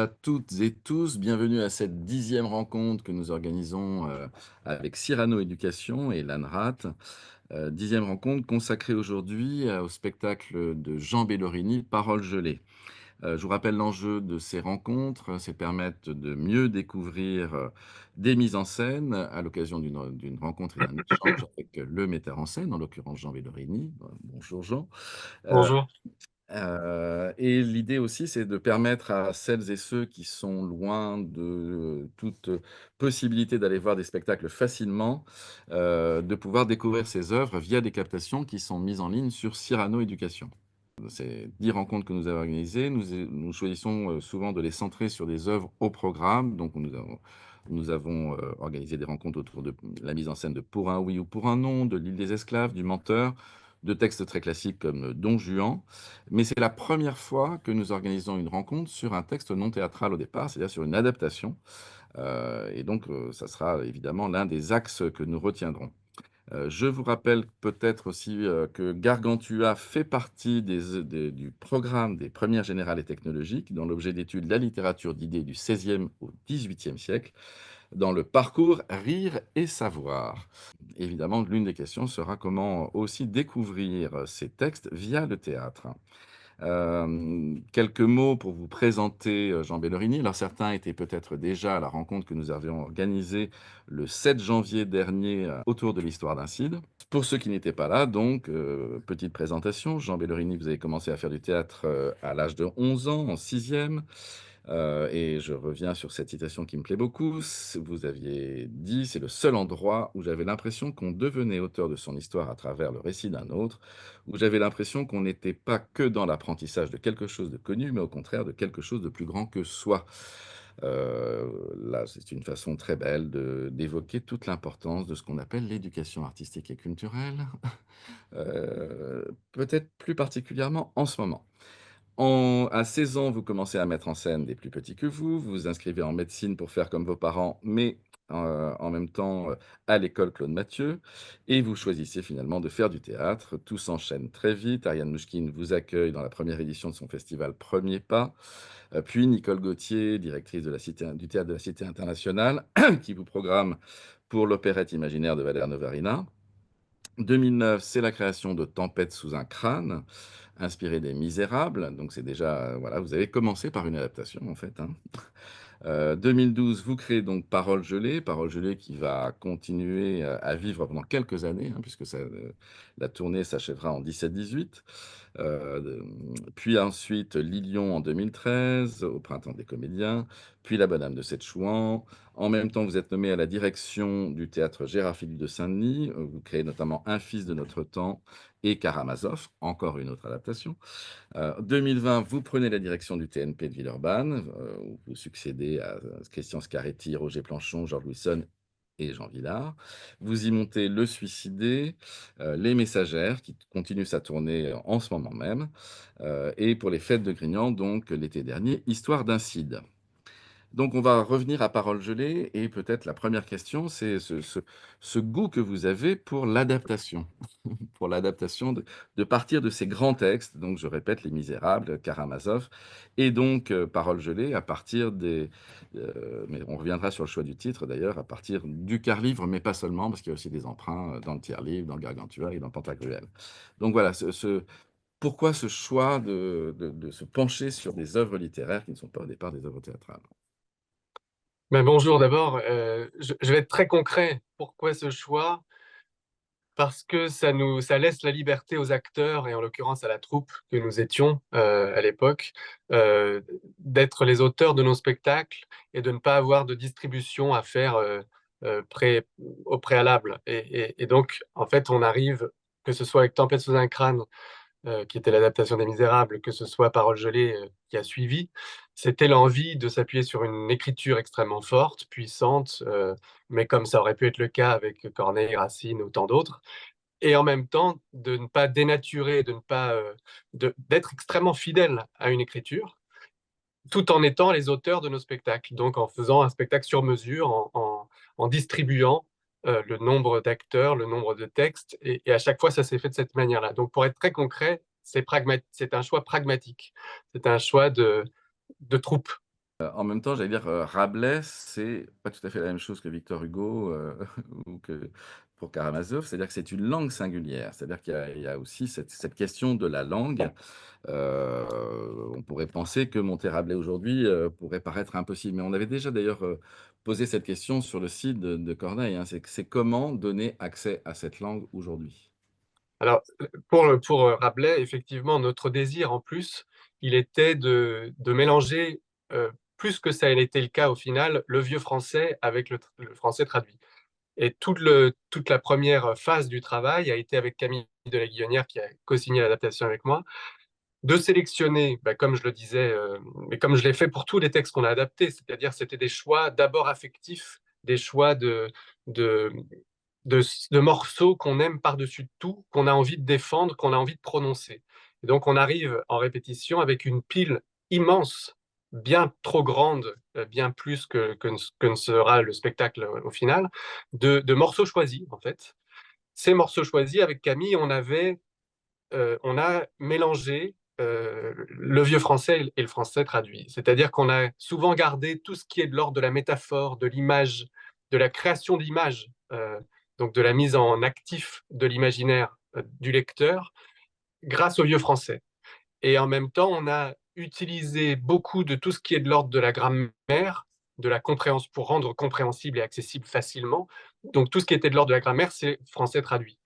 à toutes et tous, bienvenue à cette 10e rencontre que nous organisons, avec Cyrano Éducation et l'ANRAT. 10e rencontre consacrée aujourd'hui, au spectacle de Jean Bellorini, Paroles gelées. Je vous rappelle l'enjeu de ces rencontres, c'est de permettre de mieux découvrir, des mises en scène à l'occasion d'une rencontre et d'un échange avec, le metteur en scène, en l'occurrence Jean Bellorini. Bonjour Jean. Heu Bonjour. Et l'idée aussi, c'est de permettre à celles et ceux qui sont loin de toute possibilité d'aller voir des spectacles facilement, de pouvoir découvrir ces œuvres via des captations qui sont mises en ligne sur Cyrano Éducation. Ces 10 rencontres que nous avons organisées, nous choisissons, souvent de les centrer sur des œuvres au programme. Donc nous avons, organisé des rencontres autour de la mise en scène de Pour un oui ou pour un non, de L'Île des esclaves, du Menteur, de textes très classiques comme Don Juan. Mais c'est la première fois que nous organisons une rencontre sur un texte non théâtral au départ, c'est-à-dire sur une adaptation, et donc ça sera évidemment l'un des axes que nous retiendrons. Je vous rappelle peut-être aussi, que Gargantua fait partie du programme des premières générales et technologiques, dont l'objet d'étude la littérature d'idées du XVIe au XVIIIe siècle, dans le parcours Rire et savoir. Évidemment, l'une des questions sera comment aussi découvrir, ces textes via le théâtre. Quelques mots pour vous présenter, Jean Bellorini. Alors certains étaient peut-être déjà à la rencontre que nous avions organisée le 7 janvier dernier, autour de l'histoire d'un Cid. Pour ceux qui n'étaient pas là donc, petite présentation, Jean Bellorini, vous avez commencé à faire du théâtre, à l'âge de 11 ans, en 6e. Et je reviens sur cette citation qui me plaît beaucoup. Vous aviez dit: «C'est le seul endroit où j'avais l'impression qu'on devenait auteur de son histoire à travers le récit d'un autre, où j'avais l'impression qu'on n'était pas que dans l'apprentissage de quelque chose de connu, mais au contraire de quelque chose de plus grand que soi». Là, c'est une façon très belle d'évoquer toute l'importance de ce qu'on appelle l'éducation artistique et culturelle, peut-être plus particulièrement en ce moment. À 16 ans, vous commencez à mettre en scène des plus petits que vous. Vous vous inscrivez en médecine pour faire comme vos parents, mais en même temps, à l'école Claude Mathieu, et vous choisissez finalement de faire du théâtre. Tout s'enchaîne très vite. Ariane Mouchkine vous accueille dans la première édition de son festival Premier Pas. Puis Nicole Gauthier, directrice de la Cité du théâtre de la Cité internationale, qui vous programme pour l'opérette imaginaire de Valère Novarina. 2009, c'est la création de Tempête sous un crâne, inspiré des Misérables. Donc c'est déjà, voilà, vous avez commencé par une adaptation en fait, hein. 2012, vous créez donc Paroles gelées qui va continuer, à vivre pendant quelques années, hein, puisque la tournée s'achèvera en 17-18. Puis ensuite Lilion en 2013, au Printemps des comédiens, puis La Bonne Âme de Sète-Chouan. En même temps, vous êtes nommé à la direction du théâtre Gérard-Philippe de Saint-Denis. Vous créez notamment Un fils de notre temps et Karamazov, encore une autre adaptation. 2020, vous prenez la direction du TNP de Villeurbanne, où vous succédez à Christian Scaretti, Roger Planchon, Georges Louisson et Jean Vilar. Vous y montez Le Suicidé, Les Messagères, qui continue sa tournée en ce moment même, et pour les Fêtes de Grignan, donc l'été dernier, Histoire d'un Cid. Donc on va revenir à Paroles gelées et peut-être la première question, c'est ce goût que vous avez pour l'adaptation. Pour l'adaptation de partir de ces grands textes, donc je répète Les Misérables, Karamazov et donc Paroles gelées à partir mais on reviendra sur le choix du titre d'ailleurs, à partir du quart-livre, mais pas seulement, parce qu'il y a aussi des emprunts, dans le tiers-livre, dans le Gargantua et dans Pantagruel. Donc voilà, pourquoi ce choix de se pencher sur des œuvres littéraires qui ne sont pas au départ des œuvres théâtrales? Bonjour d'abord, je vais être très concret. Pourquoi ce choix? Parce que ça laisse la liberté aux acteurs et en l'occurrence à la troupe que nous étions, à l'époque, d'être les auteurs de nos spectacles et de ne pas avoir de distribution à faire, pré au préalable et donc en fait, on arrive, que ce soit avec Tempête sous un crâne, qui était l'adaptation des Misérables, que ce soit Paroles gelées, qui a suivi, c'était l'envie de s'appuyer sur une écriture extrêmement forte, puissante, mais comme ça aurait pu être le cas avec Corneille, Racine ou tant d'autres, et en même temps de ne pas dénaturer, de ne pas, d'être extrêmement fidèle à une écriture, tout en étant les auteurs de nos spectacles. Donc en faisant un spectacle sur mesure, en distribuant le nombre d'acteurs, le nombre de textes, et à chaque fois, ça s'est fait de cette manière-là. Donc pour être très concret, c'est un choix pragmatique. C'est un choix de troupe. En même temps, j'allais dire, Rabelais, c'est pas tout à fait la même chose que Victor Hugo, ou que pour Karamazov. C'est-à-dire que c'est une langue singulière. C'est-à-dire qu'il y a aussi cette question de la langue. On pourrait penser que monter Rabelais aujourd'hui, pourrait paraître impossible. Mais on avait déjà d'ailleurs, posé cette question sur le site de Corneille, hein. C'est comment donner accès à cette langue aujourd'hui? Alors, pour Rabelais, effectivement, notre désir, en plus, il était de mélanger, plus que ça l'était le cas au final, le vieux français avec le français traduit. Et toute la première phase du travail a été avec Camille de la Guillonnière, qui a co-signé l'adaptation avec moi, de sélectionner, bah, comme je le disais, mais comme je l'ai fait pour tous les textes qu'on a adaptés, c'est-à-dire c'était des choix d'abord affectifs, des choix de, de morceaux qu'on aime par-dessus tout, qu'on a envie de défendre, qu'on a envie de prononcer. Et donc on arrive en répétition avec une pile immense, bien trop grande, bien plus que ne sera le spectacle au final, de morceaux choisis en fait. Ces morceaux choisis, avec Camille, on a mélangé le vieux français et le français traduit. C'est-à-dire qu'on a souvent gardé tout ce qui est de l'ordre de la métaphore, de l'image, de la création d'images, donc de la mise en actif de l'imaginaire du lecteur, grâce au vieux français. Et en même temps, on a utilisé beaucoup de tout ce qui est de l'ordre de la grammaire, de la compréhension, pour rendre compréhensible et accessible facilement. Donc tout ce qui était de l'ordre de la grammaire, c'est français traduit.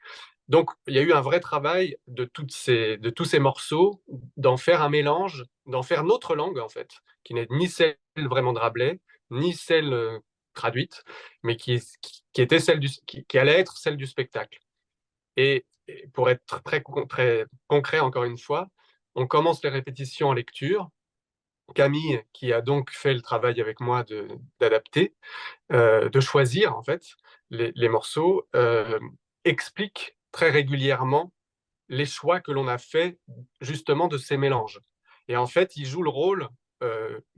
Donc, il y a eu un vrai travail de tous ces morceaux, d'en faire un mélange, d'en faire notre langue, en fait, qui n'est ni celle vraiment de Rabelais, ni celle traduite, mais qui était qui allait être celle du spectacle. Et pour être très concret, encore une fois, on commence les répétitions en lecture. Camille, qui a donc fait le travail avec moi d'adapter, de choisir en fait les morceaux, explique très régulièrement les choix que l'on a fait justement de ces mélanges. Et en fait, il joue le rôle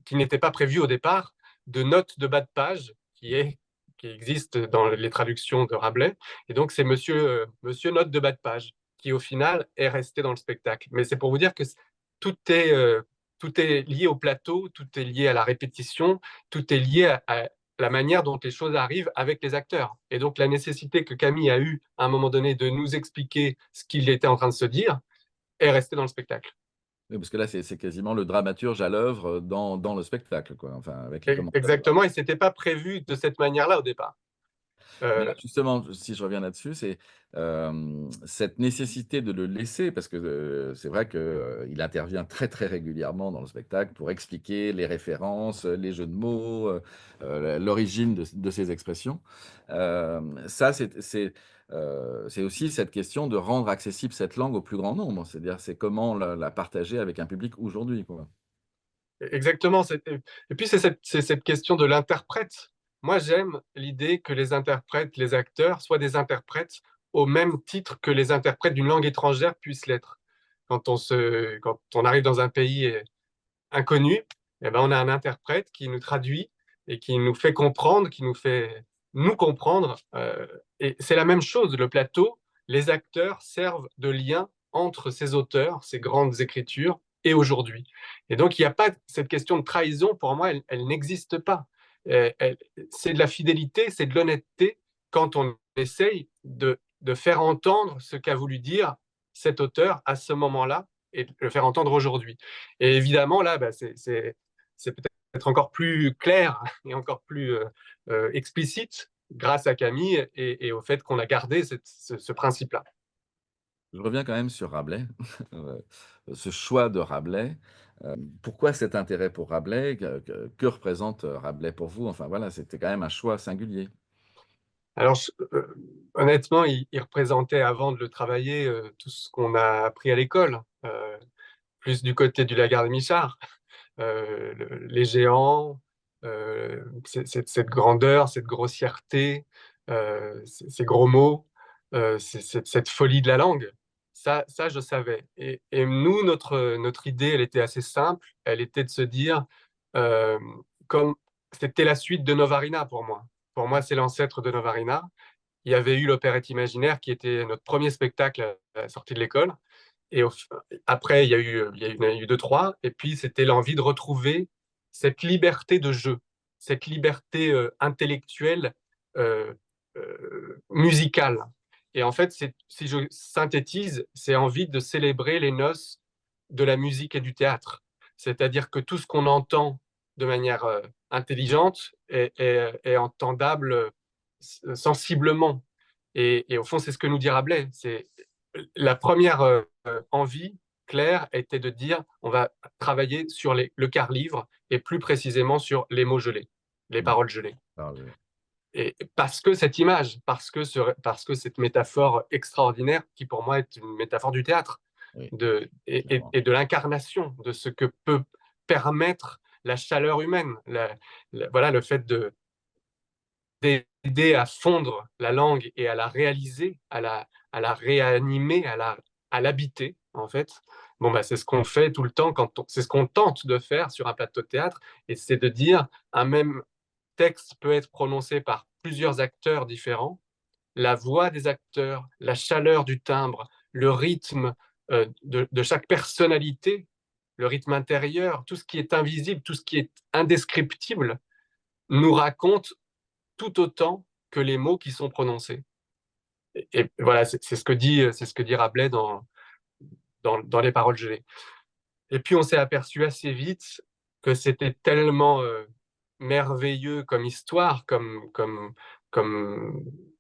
qui n'était pas prévu au départ de note de bas de page qui existe dans les traductions de Rabelais. Et donc, c'est monsieur note de bas de page qui, au final, est resté dans le spectacle. Mais c'est pour vous dire que tout est, euh, tout est lié au plateau, tout est lié à la répétition, tout est lié à la manière dont les choses arrivent avec les acteurs. Et donc la nécessité que Camille a eue à un moment donné de nous expliquer ce qu'il était en train de se dire est restée dans le spectacle. Oui, parce que là, c'est quasiment le dramaturge à l'œuvre, dans le spectacle, quoi, enfin, avec les commentaires. Exactement, et c'était pas prévu de cette manière-là au départ. Mais Euh, alors justement, si je reviens là-dessus, c'est, cette nécessité de le laisser parce que, c'est vrai que, il intervient très, très régulièrement dans le spectacle pour expliquer les références, les jeux de mots, l'origine de ces expressions. Ça, c'est aussi cette question de rendre accessible cette langue au plus grand nombre. C'est-à-dire, c'est comment la partager avec un public aujourd'hui, quoi. Exactement. Et puis, c'est cette question de l'interprète. Moi, j'aime l'idée que les interprètes, les acteurs, soient des interprètes au même titre que les interprètes d'une langue étrangère puissent l'être. Quand on arrive dans un pays inconnu, eh ben, on a un interprète qui nous traduit et qui nous fait comprendre, qui nous fait nous comprendre. Et c'est la même chose, le plateau, les acteurs servent de lien entre ces auteurs, ces grandes écritures, et aujourd'hui. Et donc, il n'y a pas cette question de trahison, pour moi, elle n'existe pas. C'est de la fidélité, c'est de l'honnêteté quand on essaye de faire entendre ce qu'a voulu dire cet auteur à ce moment-là et de le faire entendre aujourd'hui. Et évidemment, là, bah, c'est peut-être encore plus clair et encore plus explicite grâce à Camille et au fait qu'on a gardé ce principe-là. Je reviens quand même sur Rabelais, heu, ce choix de Rabelais. Pourquoi cet intérêt pour Rabelais? Que représente, Rabelais pour vous? Enfin voilà, c'était quand même un choix singulier. Alors, honnêtement, il représentait, avant de le travailler, tout ce qu'on a appris à l'école, plus du côté du Lagarde et Michard, les géants, cette grandeur, cette grossièreté, ces gros mots, cette folie de la langue. Ça, je savais. Et nous, notre idée, elle était assez simple. Elle était de se dire, euh, comme c'était la suite de Novarina pour moi. Pour moi, c'est l'ancêtre de Novarina. Il y avait eu l'opérette imaginaire qui était notre premier spectacle à la sortie de l'école. Et après, il y en a eu deux, trois. Et puis, c'était l'envie de retrouver cette liberté de jeu, cette liberté intellectuelle, euh, musicale. Et en fait, si je synthétise, c'est envie de célébrer les noces de la musique et du théâtre. C'est-à-dire que tout ce qu'on entend de manière intelligente est entendable sensiblement. Et au fond, c'est ce que nous dit Rabelais. C'est la première envie claire était de dire on va travailler sur le quart-livre et plus précisément sur les mots gelés, les Mmh. paroles gelées. Alors, Et parce que cette image, parce que cette métaphore extraordinaire, qui pour moi est une métaphore du théâtre, oui, et clairement. de l'incarnation de ce que peut permettre la chaleur humaine, voilà, le fait d'aider à fondre la langue et à la réaliser, à la réanimer, à l'habiter, en fait. Bon, bah, c'est ce qu'on fait tout le temps, c'est ce qu'on tente de faire sur un plateau de théâtre, et c'est de dire un même texte peut être prononcé par plusieurs acteurs différents, la voix des acteurs, la chaleur du timbre, le rythme de chaque personnalité, le rythme intérieur, tout ce qui est invisible, tout ce qui est indescriptible, nous raconte tout autant que les mots qui sont prononcés. Et voilà, c'est ce que dit Rabelais dans les paroles gelées. Et puis on s'est aperçu assez vite que c'était tellement merveilleux comme histoire, comme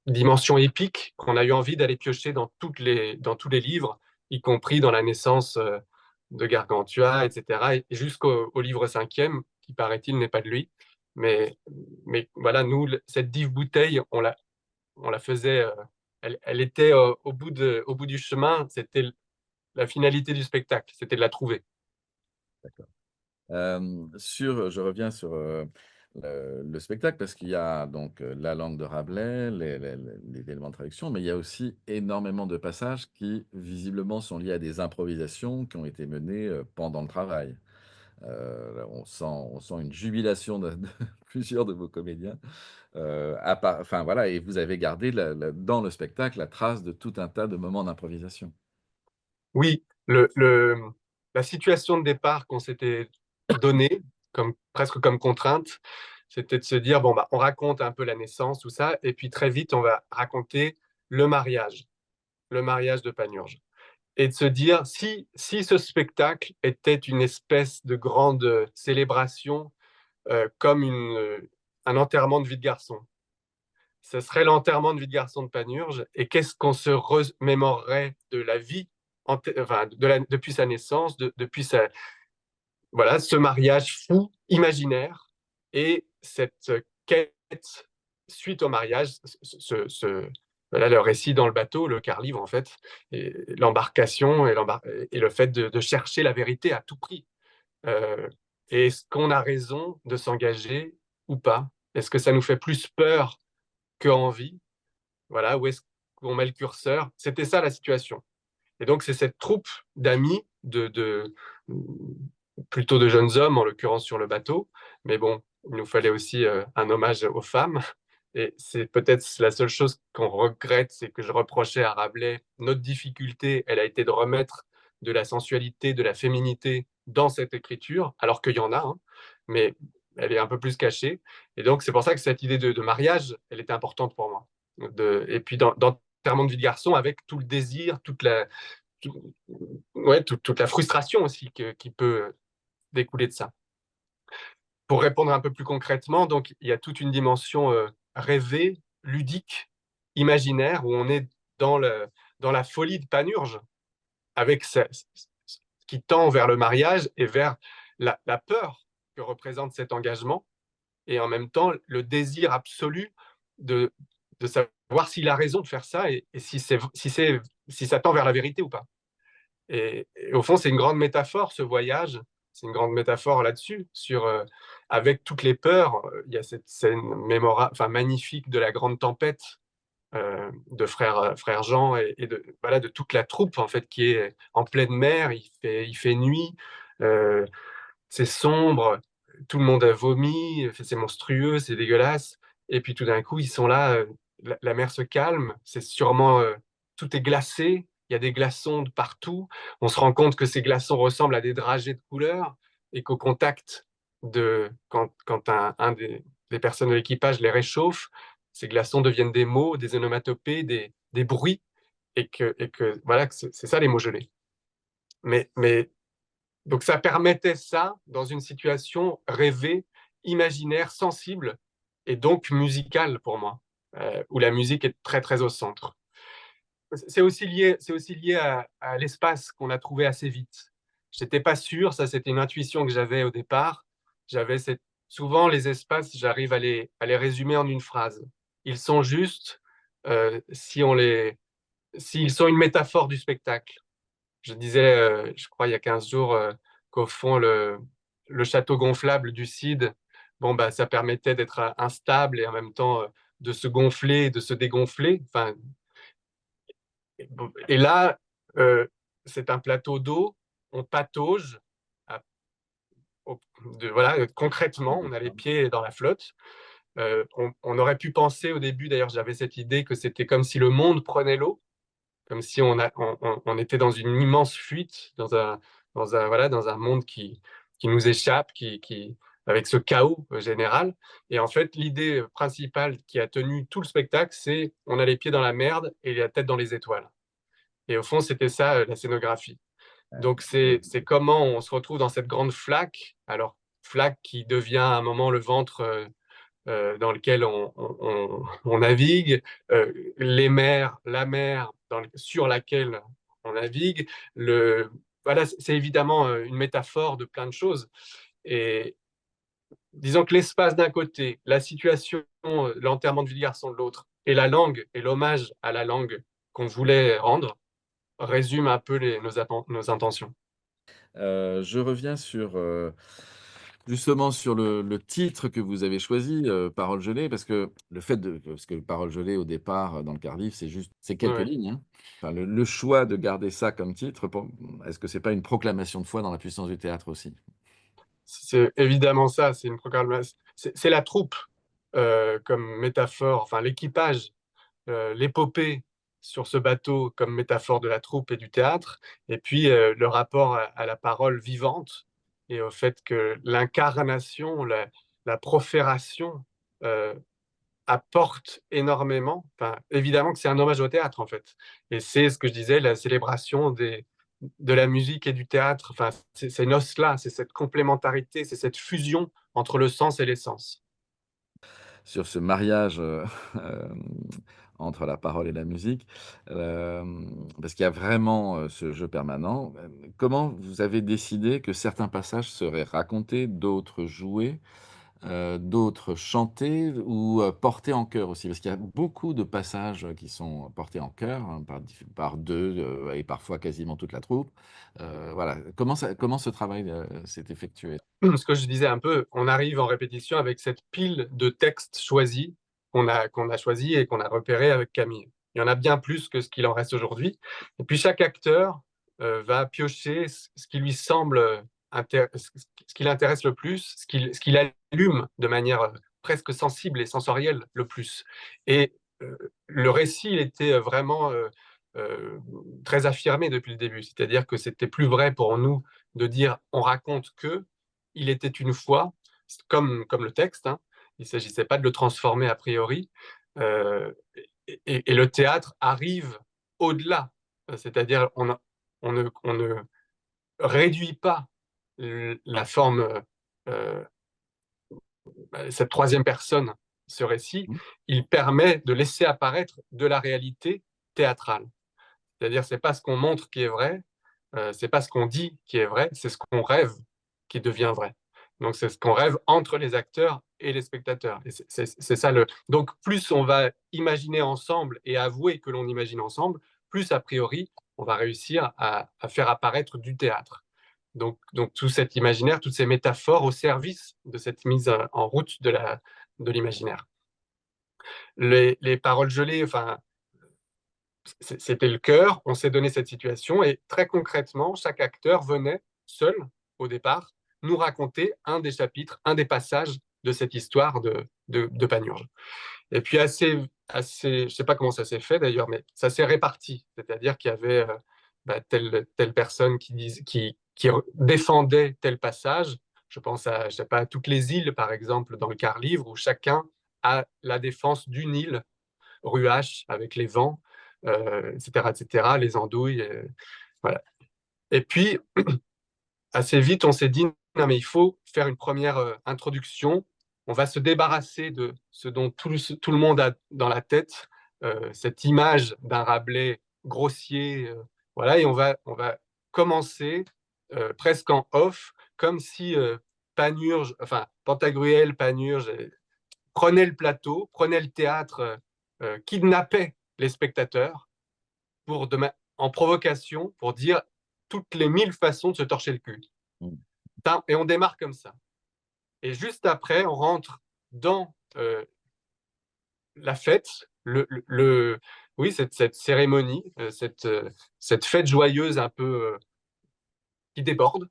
dimension épique, qu'on a eu envie d'aller piocher dans tous les livres, y compris dans la naissance de Gargantua, etc., et jusqu'au livre cinquième, qui paraît-il n'est pas de lui. Mais, mais voilà, nous, cette dive bouteille, on la faisait, elle était au bout du chemin, c'était la finalité du spectacle, c'était de la trouver. D'accord. Je reviens sur, le spectacle parce qu'il y a donc, la langue de Rabelais, les éléments de traduction, mais il y a aussi énormément de passages qui, visiblement, sont liés à des improvisations qui ont été menées, pendant le travail. On sent une jubilation de plusieurs de vos comédiens, enfin voilà, et vous avez gardé dans le spectacle la trace de tout un tas de moments d'improvisation. Oui, la situation de départ qu'on s'était donnée, presque comme contrainte, c'était de se dire, bon, bah, on raconte un peu la naissance, tout ça, et puis très vite, on va raconter le mariage de Panurge. Et de se dire, si ce spectacle était une espèce de grande célébration, comme un enterrement de vie de garçon, ce serait l'enterrement de vie de garçon de Panurge, et qu'est-ce qu'on se remémorerait de la vie enfin, depuis sa naissance, depuis voilà, ce mariage fou, imaginaire, et cette quête suite au mariage, voilà, le récit dans le bateau, le quart-livre en fait, l'embarcation et le fait de chercher la vérité à tout prix. Euh, Est-ce qu'on a raison de s'engager ou pas? Est-ce que ça nous fait plus peur que envie? Voilà, où est-ce qu'on met le curseur? C'était ça la situation. Et donc, c'est cette troupe d'amis, plutôt de jeunes hommes, en l'occurrence sur le bateau. Mais bon, il nous fallait aussi un hommage aux femmes. Et c'est peut-être la seule chose qu'on regrette, c'est que je reprochais à Rabelais, notre difficulté, elle a été de remettre de la sensualité, de la féminité dans cette écriture, alors qu'il y en a, hein, mais elle est un peu plus cachée. Et donc, c'est pour ça que cette idée de mariage, elle était importante pour moi. Et puis, dans Terrement de vie de garçon, avec tout le désir, tout- ouais, toute la frustration aussi qui peut découler de ça. Pour répondre un peu plus concrètement, donc il y a toute une dimension rêvée, ludique, imaginaire, où on est dans la folie de Panurge, avec ce qui tend vers le mariage et vers la peur que représente cet engagement, et en même temps le désir absolu de, de savoir s'il a raison de faire ça et si ça tend vers la vérité ou pas. Et au fond, c'est une grande métaphore, ce voyage. C'est une grande métaphore là-dessus, avec toutes les peurs. Il y a cette scène enfin, magnifique de la grande tempête de frère Jean voilà, de toute la troupe en fait, qui est en pleine mer. Il fait nuit, euh, c'est sombre, tout le monde a vomi, c'est monstrueux, c'est dégueulasse. Et puis tout d'un coup, ils sont là, la mer se calme, c'est sûrement, tout est glacé, il y a des glaçons de partout. On se rend compte que ces glaçons ressemblent à des dragées de couleurs et qu'au contact quand des personnes de l'équipage les réchauffe, ces glaçons deviennent des mots, des onomatopées, des bruits, et que voilà, que c'est ça les mots gelés. Mais donc ça permettait ça dans une situation rêvée, imaginaire, sensible, et donc musicale pour moi, où la musique est très très au centre. C'est aussi lié à l'espace qu'on a trouvé assez vite. J'étais pas sûr, ça c'était une intuition que j'avais au départ. J'avais cette... Souvent les espaces, j'arrive à les résumer en une phrase. Ils sont justes si on les, s'ils sont une métaphore du spectacle. Je disais, je crois il y a 15 jours, qu'au fond le château gonflable du Cid, bon bah ça permettait d'être instable et en même temps de se gonfler, et de se dégonfler. Enfin, et là, c'est un plateau d'eau, on patauge, à- voilà, concrètement, on a les D'accord. pieds dans la flotte. On aurait pu penser au début, d'ailleurs, j'avais cette idée que c'était comme si le monde prenait l'eau, comme si on était dans une immense fuite, voilà, dans un monde qui nous échappe, avec ce chaos général. Et en fait, l'idée principale qui a tenu tout le spectacle, c'est on a les pieds dans la merde et la tête dans les étoiles. Et au fond, c'était ça, la scénographie. Donc, c'est comment on se retrouve dans cette grande flaque. Alors, flaque qui devient à un moment le ventre dans lequel on navigue, la mer sur laquelle on navigue. Voilà, c'est évidemment une métaphore de plein de choses. Et disons que l'espace d'un côté, la situation, l'enterrement de vie de garçon de l'autre, et la langue et l'hommage à la langue qu'on voulait rendre, résume un peu nos intentions. Je reviens sur, justement sur le titre que vous avez choisi, Paroles gelées, parce que le fait de parce que Paroles gelées au départ, dans le Cardiff, c'est quelques Ouais. lignes, hein. Enfin le choix de garder ça comme titre est-ce que c'est pas une proclamation de foi dans la puissance du théâtre aussi? C'est évidemment ça, c'est une proclamation. C'est la troupe comme métaphore, enfin l'équipage, l'épopée sur ce bateau comme métaphore de la troupe et du théâtre, et puis le rapport à la parole vivante et au fait que l'incarnation, la profération euh, apporte énormément. Enfin, évidemment que c'est un hommage au théâtre, en fait. Et c'est ce que je disais, la célébration de la musique et du théâtre. Enfin, c'est ces noces-là, c'est cette complémentarité, c'est cette fusion entre le sens et l'essence. Sur ce mariage, hem, entre la parole et la musique, parce qu'il y a vraiment, ce jeu permanent. Comment vous avez décidé que certains passages seraient racontés, d'autres joués? D'autres chantés ou, portés en chœur aussi? Parce qu'il y a beaucoup de passages, qui sont portés en chœur, hein, par 2, et parfois quasiment toute la troupe. Voilà, comment ce travail, s'est effectué? Ce que je disais un peu, on arrive en répétition avec cette pile de textes choisis qu'on a choisis et qu'on a repérés avec Camille. Il y en a bien plus que ce qu'il en reste aujourd'hui. Et puis chaque acteur va piocher ce qui lui semble ce qui l'intéresse le plus, ce qui l'allume de manière presque sensible et sensorielle le plus. Et le récit il était vraiment euh, très affirmé depuis le début. C'est-à-dire que c'était plus vrai pour nous de dire on raconte que il était une fois, comme le texte, hein. Il ne s'agissait pas de le transformer a priori. Euh, et le théâtre arrive au-delà. C'est-à-dire on ne réduit pas la forme, euh, cette troisième personne, ce récit, Mmh. il permet de laisser apparaître de la réalité théâtrale. C'est-à-dire, c'est pas ce qu'on montre qui est vrai, c'est pas ce qu'on dit qui est vrai, c'est ce qu'on rêve qui devient vrai. Donc, c'est ce qu'on rêve entre les acteurs et les spectateurs. Et c'est ça le. Donc, plus on va imaginer ensemble et avouer que l'on imagine ensemble, plus a priori, on va réussir à faire apparaître du théâtre. Donc, tout cet imaginaire, toutes ces métaphores au service de cette mise en route de l'imaginaire. Les paroles gelées, enfin, c'était le cœur, on s'est donné cette situation et très concrètement, chaque acteur venait seul au départ nous raconter un des chapitres, un des passages de cette histoire de Panurge. Et puis je ne sais pas comment ça s'est fait d'ailleurs, mais ça s'est réparti. C'est-à-dire qu'il y avait telle personne qui défendait tel passage, Je pense à, je sais pas, à toutes les îles, par exemple, dans le quart-livre, où chacun a la défense d'une île, rue H, avec les vents, etc., etc., les andouilles, voilà. Et puis, assez vite, on s'est dit, non, mais il faut faire une première introduction. On va se débarrasser de ce dont tout le monde a dans la tête, cette image d'un Rabelais grossier, voilà, et on va commencer presque en off, comme si Panurge, enfin Pantagruel, Panurge, prenait le plateau, prenait le théâtre, kidnappait les spectateurs pour en provocation, pour dire toutes les 1000 façons de se torcher le cul. Mmh. Et on démarre comme ça. Et juste après, on rentre dans la fête, oui, cette cérémonie, cette fête joyeuse un peu qui déborde,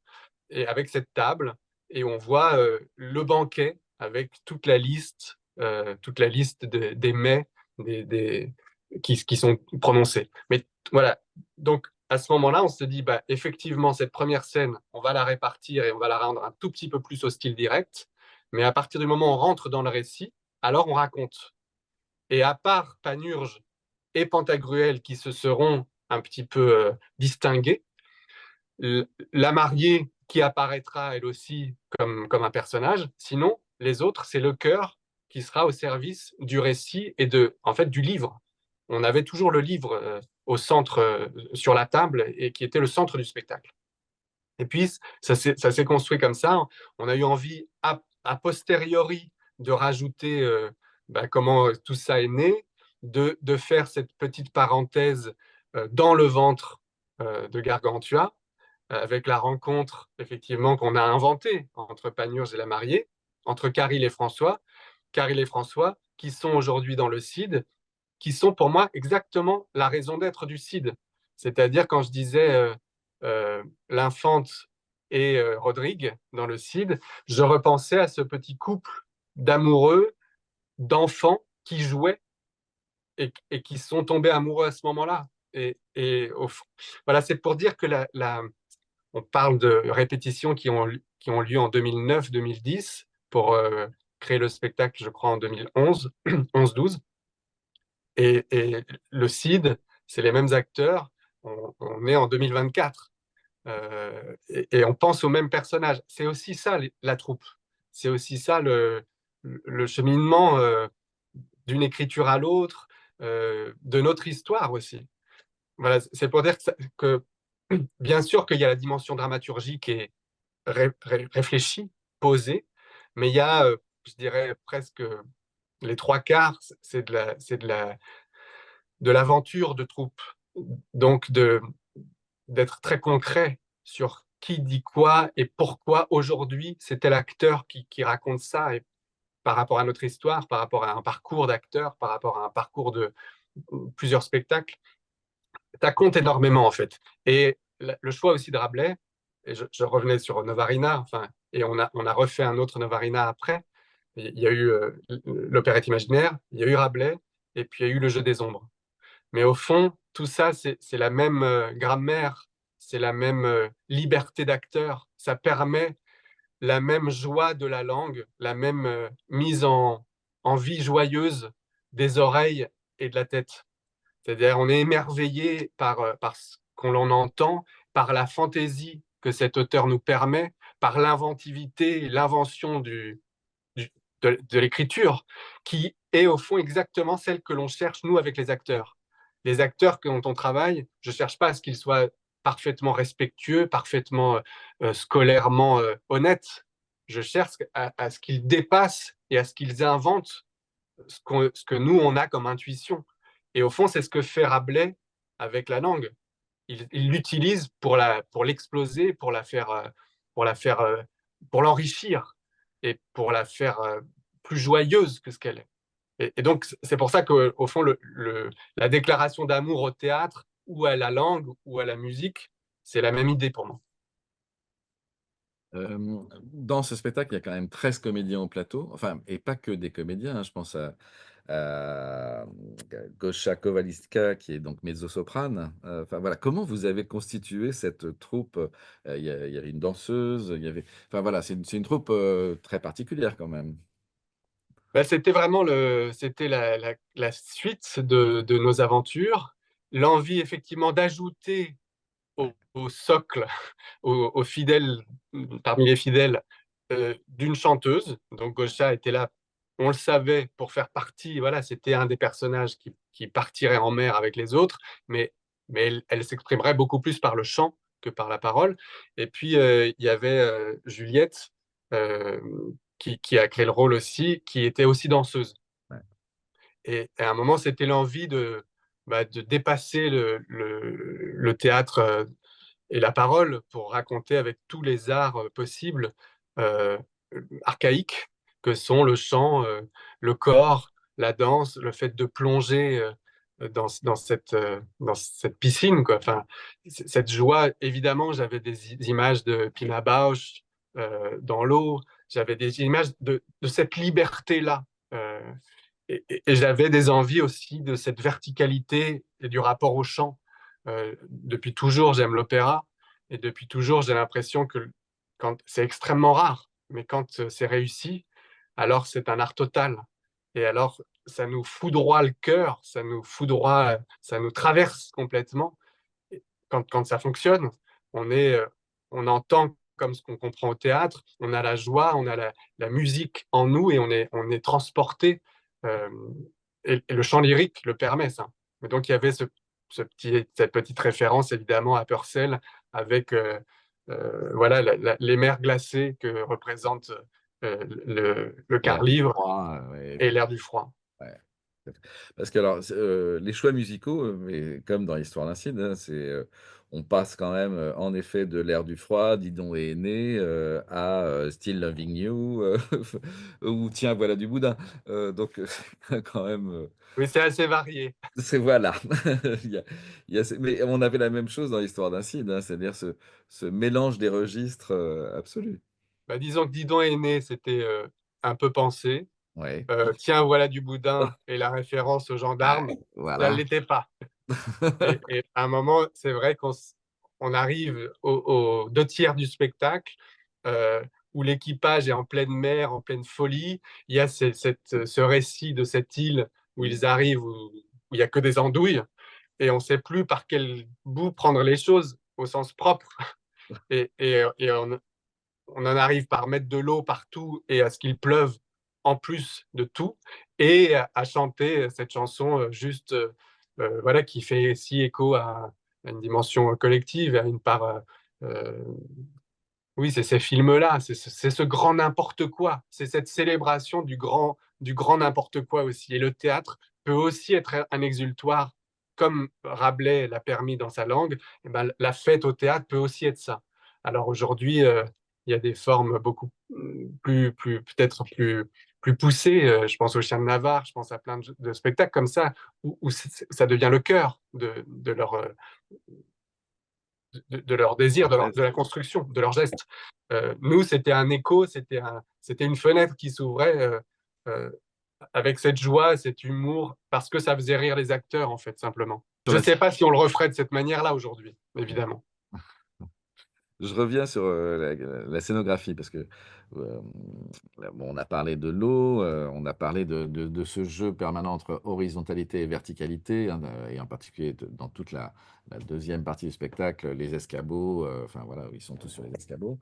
et avec cette table, et on voit le banquet avec toute la liste des mets des, qui sont prononcés. Mais voilà, donc à ce moment-là, on se dit, bah, effectivement, cette première scène, on va la répartir et on va la rendre un tout petit peu plus au style direct, mais à partir du moment où on rentre dans le récit, alors on raconte. Et à part Panurge et Pantagruel qui se seront un petit peu distingués, la mariée qui apparaîtra elle aussi comme un personnage. Sinon, les autres, c'est le cœur qui sera au service du récit et en fait, du livre. On avait toujours le livre au centre, sur la table, et qui était le centre du spectacle. Et puis, ça s'est construit comme ça. On a eu envie, a posteriori, de rajouter comment tout ça est né, de faire cette petite parenthèse dans le ventre de Gargantua, avec la rencontre, effectivement, qu'on a inventée entre Panurge et la mariée, entre Caril et François. Caril et François, qui sont aujourd'hui dans le Cid, qui sont pour moi exactement la raison d'être du Cid. C'est-à-dire, quand je disais l'Infante et Rodrigue dans le Cid, je repensais à ce petit couple d'amoureux, d'enfants qui jouaient et qui sont tombés amoureux à ce moment-là. Voilà, c'est pour dire que on parle de répétitions qui ont lieu en 2009-2010 pour créer le spectacle, je crois, en 2011, 11-12. Et le CID, c'est les mêmes acteurs. On est en 2024 et on pense aux mêmes personnages. C'est aussi ça, la troupe. C'est aussi ça le cheminement d'une écriture à l'autre, de notre histoire aussi. Voilà, c'est pour dire que bien sûr qu'il y a la dimension dramaturgique et réfléchie, posée, mais il y a, je dirais, presque les trois quarts, c'est de l'aventure de troupe. Donc, d'être très concret sur qui dit quoi et pourquoi aujourd'hui c'est tel acteur qui raconte ça, et par rapport à notre histoire, par rapport à un parcours d'acteur, par rapport à un parcours de plusieurs spectacles. Ça compte énormément, en fait. Et le choix aussi de Rabelais, et je revenais sur Novarina, enfin, et on a refait un autre Novarina après. Il y a eu l'opérette imaginaire, il y a eu Rabelais, et puis il y a eu le jeu des ombres. Mais au fond, tout ça, c'est la même grammaire, c'est la même liberté d'acteur. Ça permet la même joie de la langue, la même mise en vie joyeuse des oreilles et de la tête. C'est-à-dire, on est émerveillé par ce qu'on en entend, par la fantaisie que cet auteur nous permet, par l'inventivité, l'invention de l'écriture, qui est au fond exactement celle que l'on cherche, nous, avec les acteurs. Les acteurs dont on travaille, je ne cherche pas à ce qu'ils soient parfaitement respectueux, parfaitement scolairement honnêtes. Je cherche à ce qu'ils dépassent et à ce qu'ils inventent ce que nous, on a comme intuition. Et au fond, c'est ce que fait Rabelais avec la langue. Il l'utilise pour l'exploser, pour la faire, pour l'enrichir et pour la faire plus joyeuse que ce qu'elle est. Et donc, c'est pour ça qu'au fond, la déclaration d'amour au théâtre ou à la langue ou à la musique, c'est la même idée pour moi. Dans ce spectacle, il y a quand même 13 comédiens au plateau, enfin et pas que des comédiens, hein. Je pense à heu, Gosia Kowalska qui est donc mezzo-soprane. Enfin voilà, comment vous avez constitué cette troupe? Il y avait une danseuse, il y avait enfin voilà, c'est une troupe, très particulière quand même. Bah, c'était la suite de nos aventures. L'envie effectivement d'ajouter Ouais, au socle, aux fidèles, parmi les fidèles, d'une chanteuse. Donc Gosha était là, on le savait, pour faire partie, voilà, c'était un des personnages qui partirait en mer avec les autres, mais, elle s'exprimerait beaucoup plus par le chant que par la parole. Et puis, il y avait Juliette, euh, qui a créé le rôle aussi, qui était aussi danseuse. ouais, Et à un moment, c'était l'envie de dépasser le théâtre et la parole pour raconter avec tous les arts possibles, euh, archaïques, que sont le chant, le corps, la danse, le fait de plonger dans cette piscine, quoi. Enfin, cette joie, évidemment, j'avais des images de Pina Bausch dans l'eau, j'avais des images de cette liberté-là. Euh, et j'avais des envies aussi de cette verticalité et du rapport au chant. Depuis toujours, j'aime l'opéra et depuis toujours, j'ai l'impression que quand c'est extrêmement rare, mais quand c'est réussi, alors c'est un art total. Et alors, ça nous foudroie le cœur, ça nous foudroie, ça nous traverse complètement. Et quand ça fonctionne, on est, euh, on entend comme ce qu'on comprend au théâtre, on a la joie, on a la musique en nous et on est transporté. euh, et le chant lyrique le permet, ça. Mais donc, il y avait cette petite référence, évidemment, à Purcell, avec voilà, les mers glacées que représente le l'air du quart-livre froid, ouais. et l'air du froid. Ouais, tout à fait. Parce que alors, les choix musicaux, mais comme dans l'Histoire d'un Cid, hein, on passe quand même, en effet de l'ère du froid, Didon est né, à, Still Loving You, ou Tiens voilà du boudin. Donc, c'est quand même, Oui, c'est assez varié. c'est voilà. Il y a mais on avait la même chose dans l'Histoire d'un Cid, hein, c'est-à-dire ce mélange des registres, absolu. Bah, disons que Didon est né, c'était un peu pensé. Ouais. Tiens, voilà du boudin et la référence aux Ah, gendarmes, ça ne voilà. l'était pas. Et à un moment, c'est vrai qu'on arrive aux deux tiers du spectacle euh, où l'équipage est en pleine mer, en pleine folie. Il y a ce récit de cette île où Mmh. ils arrivent, où il n'y a que des andouilles, et on ne sait plus par quel bout prendre les choses au sens propre. Et on en arrive par mettre de l'eau partout et à ce qu'il pleuve en plus de tout, et à chanter cette chanson juste, voilà, qui fait si écho à une dimension collective, à une part. Euh, oui, c'est ces films-là, c'est ce grand n'importe quoi, c'est cette célébration du grand n'importe quoi aussi. Et le théâtre peut aussi être un exultoire, comme Rabelais l'a permis dans sa langue. Et ben, la fête au théâtre peut aussi être ça. Alors aujourd'hui, il y a des formes beaucoup peut-être plus poussées. Je pense au Chien de Navarre, je pense à plein de spectacles comme ça, où ça devient le cœur de leur désir, de la construction, de leur geste. Nous, c'était un écho, c'était une fenêtre qui s'ouvrait euh, avec cette joie, cet humour, parce que ça faisait rire les acteurs, en fait, simplement. Sur Je ne la sais pas si on le referait de cette manière-là aujourd'hui, Ouais. évidemment. Je reviens sur, la scénographie parce que, hem, là, bon, on a parlé de l'eau, on a parlé de ce jeu permanent entre horizontalité et verticalité, hein, et en particulier dans toute la 2e partie du spectacle, les escabeaux, enfin voilà, ils sont tous sur les escabeaux.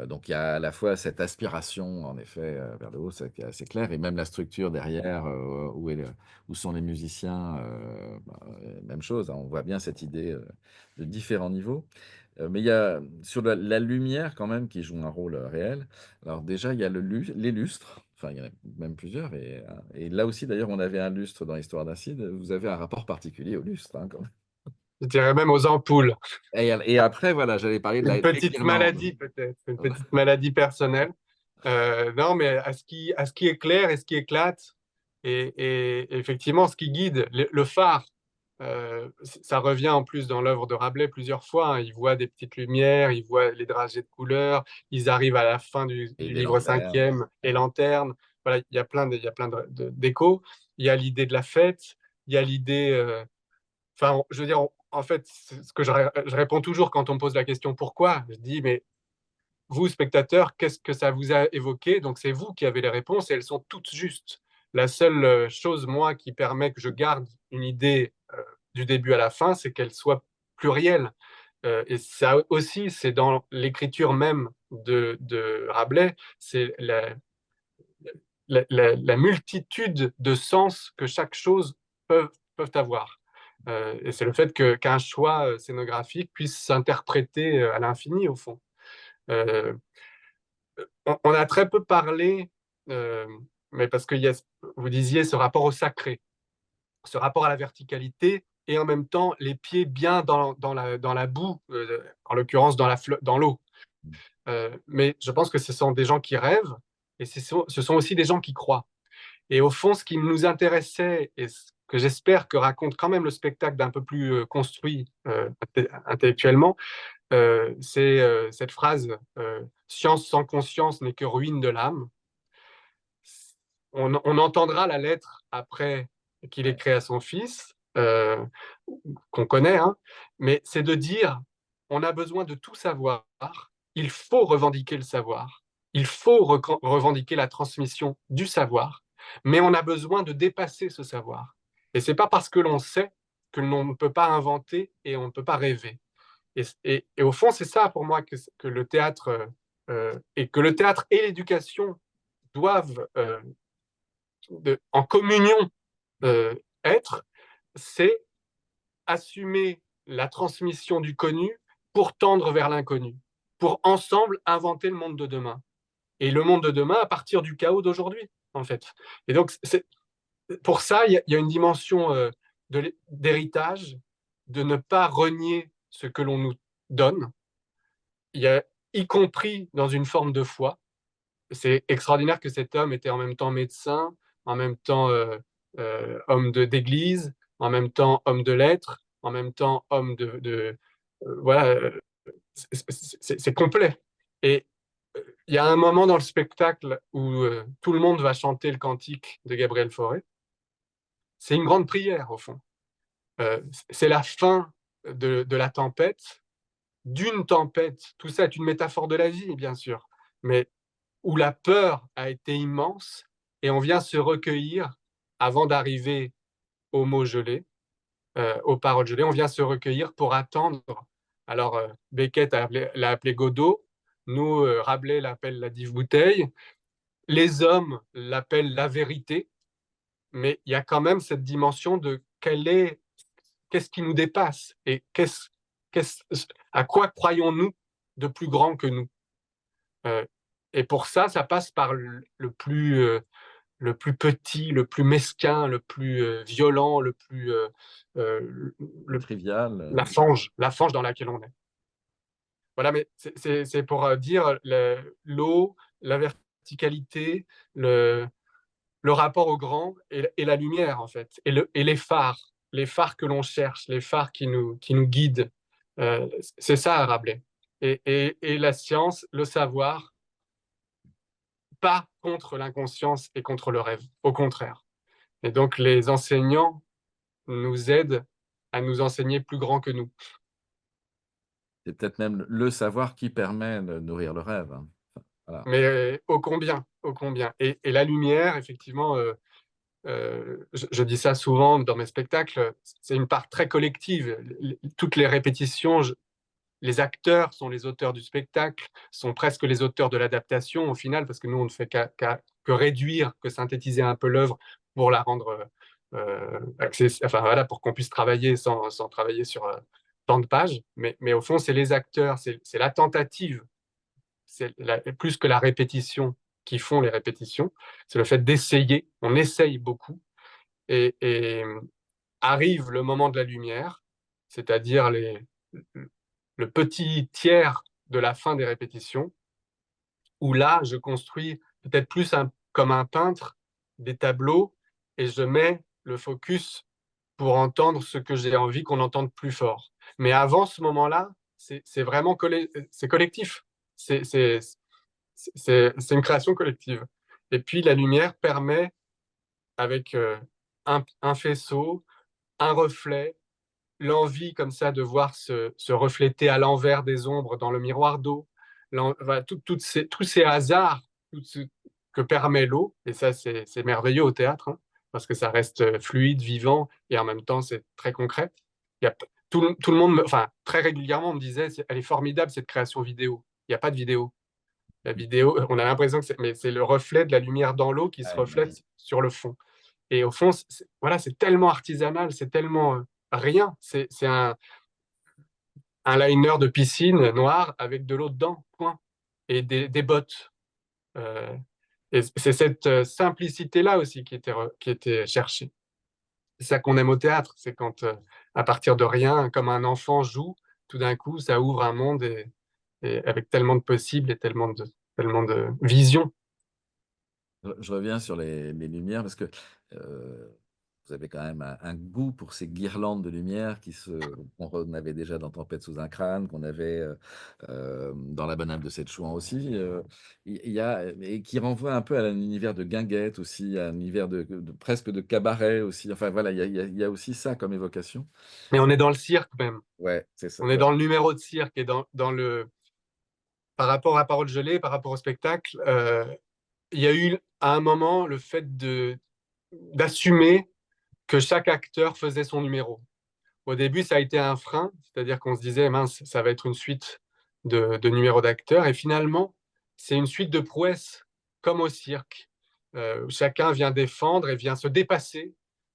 Donc il y a à la fois cette aspiration en effet, vers le haut, ça qui est assez clair et même la structure derrière, où sont les musiciens, même chose, hein, on voit bien cette idée, de différents niveaux. Mais il y a sur la lumière quand même qui joue un rôle, réel. Alors déjà, il y a les lustres, enfin il y en a même plusieurs et là aussi d'ailleurs on avait un lustre dans l'Histoire d'Acide. Vous avez un rapport particulier au lustre, hein, quand même. Je dirais même aux ampoules. Et après voilà, j'allais parler de Une la petite guirlande. maladie, peut-être, une petite maladie personnelle. Non, mais à ce qui éclaire et ce qui éclate, et effectivement, ce qui guide, le phare, ça revient en plus dans l'œuvre de Rabelais plusieurs fois, hein. Il voit des petites lumières, il voit les dragées de couleurs, ils arrivent à la fin Et du des livre lanternes. cinquième, les Ouais. lanternes. Voilà, il y a plein d'échos. il y a l'idée de la fête, il y a l'idée... Enfin, je veux dire, en fait, c'est ce que je réponds toujours quand on me pose la question pourquoi. Je dis, mais vous, spectateurs, qu'est-ce que ça vous a évoqué? Donc, c'est vous qui avez les réponses et elles sont toutes justes. La seule chose, moi, qui permet que je garde une idée du début à la fin, c'est qu'elle soit plurielle. Et ça aussi, c'est dans l'écriture même de Rabelais, c'est la multitude de sens que chaque chose peuvent avoir. Et c'est le fait qu'un choix scénographique puisse s'interpréter à l'infini, au fond. Euh, on a très peu parlé, euh, mais parce que vous disiez ce rapport au sacré, ce rapport à la verticalité, et en même temps les pieds bien dans la boue, en l'occurrence dans l'eau. Mais je pense que ce sont des gens qui rêvent, et ce sont aussi des gens qui croient. Et au fond, ce qui nous intéressait, et ce que j'espère que raconte quand même le spectacle d'un peu plus construit intellectuellement, c'est cette phrase Science sans conscience n'est que ruine de l'âme. On entendra la lettre après qu'il ait créé à son fils, qu'on connaît, hein, mais c'est de dire on a besoin de tout savoir, il faut revendiquer le savoir, il faut revendiquer la transmission du savoir, mais on a besoin de dépasser ce savoir. Et c'est pas parce que l'on sait que l'on ne peut pas inventer et on ne peut pas rêver. Et au fond, c'est ça pour moi que le théâtre et que le théâtre et l'éducation doivent en communion euh, être, c'est assumer la transmission du connu pour tendre vers l'inconnu, pour ensemble inventer le monde de demain. Et le monde de demain à partir du chaos d'aujourd'hui, en fait. Et donc, pour ça, il y a une dimension d'héritage, de ne pas renier ce que l'on nous donne, il y a, y compris dans une forme de foi. C'est extraordinaire que cet homme était en même temps médecin, en même temps homme d'église, en même temps homme de lettres, en même temps homme voilà, c'est complet. Et il y a un moment dans le spectacle où tout le monde va chanter le cantique de Gabriel Fauré. C'est une grande prière, au fond. C'est la fin de la tempête, d'une tempête. Tout ça est une métaphore de la vie, bien sûr, mais où la peur a été immense et on vient se recueillir avant d'arriver aux mots gelés, aux paroles gelées. On vient se recueillir pour attendre. Alors, Beckett l'a appelé Godot, nous, Rabelais l'appelle la dive bouteille, les hommes l'appellent la vérité, mais il y a quand même cette dimension de qu'est-ce qui nous dépasse et à quoi croyons-nous de plus grand que nous. Euh, et pour ça, ça passe par le plus petit, le plus mesquin, le plus violent, euh, Le le- trivial. la fange dans laquelle on est. Voilà, mais c'est pour dire l'eau, la verticalité, le rapport au grand et la lumière, en fait, et les phares que l'on cherche, les phares qui nous guident. C'est ça, Rabelais. Et la science, le savoir, pas contre l'inconscience et contre le rêve, au contraire. Et donc, les enseignants nous aident à nous enseigner plus grand que nous. C'est peut-être même le savoir qui permet de nourrir le rêve, hein. Voilà. Mais ô combien, ô combien. Et la lumière, effectivement, je dis ça souvent dans mes spectacles, c'est une part très collective. Toutes les répétitions, les acteurs sont les auteurs du spectacle, sont presque les auteurs de l'adaptation au final, parce que nous, on ne fait que réduire, que synthétiser un peu l'œuvre pour la rendre enfin voilà, pour qu'on puisse travailler sans travailler sur tant de pages. Mais au fond, c'est les acteurs, c'est la tentative, plus que la répétition qui font les répétitions. C'est le fait d'essayer. On essaye beaucoup et arrive le moment de la lumière, c'est-à-dire le petit tiers de la fin des répétitions, où là, je construis peut-être plus comme un peintre des tableaux et je mets le focus pour entendre ce que j'ai envie qu'on entende plus fort. Mais avant ce moment-là, c'est vraiment c'est collectif. C'est une création collective. Et puis la lumière permet, avec un faisceau, un reflet, l'envie comme ça de voir se refléter à l'envers des ombres dans le miroir d'eau, voilà, tous ces hasards que permet l'eau, et ça c'est merveilleux au théâtre, hein, parce que ça reste fluide, vivant, et en même temps c'est très concret. Il y a, tout le monde, enfin très régulièrement on me disait, elle est formidable cette création vidéo. Il n'y a pas de vidéo. La vidéo, on a l'impression que mais c'est le reflet de la lumière dans l'eau qui se Ah, reflète sur le fond. Et au fond, voilà, c'est tellement artisanal, c'est tellement rien. C'est un liner de piscine noir avec de l'eau dedans, point. Et des bottes. Euh, et c'est cette simplicité-là aussi qui était cherchée. C'est ça qu'on aime au théâtre, c'est quand, à partir de rien, comme un enfant joue, tout d'un coup, ça ouvre un monde et avec tellement de possibles et tellement de visions. Je reviens sur les lumières parce que, heu, vous avez quand même un goût pour ces guirlandes de lumière qu'on avait déjà dans Tempête sous un crâne, qu'on avait, dans La Bonne Âme de Cette Chouan aussi, il y a et qui renvoie un peu à un univers de guinguette aussi, à un univers de presque de cabaret aussi. Enfin voilà, il y a aussi ça comme évocation. Mais on est dans le cirque même. Ouais, c'est ça, On est ouais. dans le numéro de cirque et dans le par rapport à Parole gelée, par rapport au spectacle, il y a eu à un moment le fait d'assumer que chaque acteur faisait son numéro. Au début, ça a été un frein, c'est-à-dire qu'on se disait, mince, ça va être une suite de numéros d'acteurs, et finalement, c'est une suite de prouesses, comme au cirque. Chacun vient défendre et vient se dépasser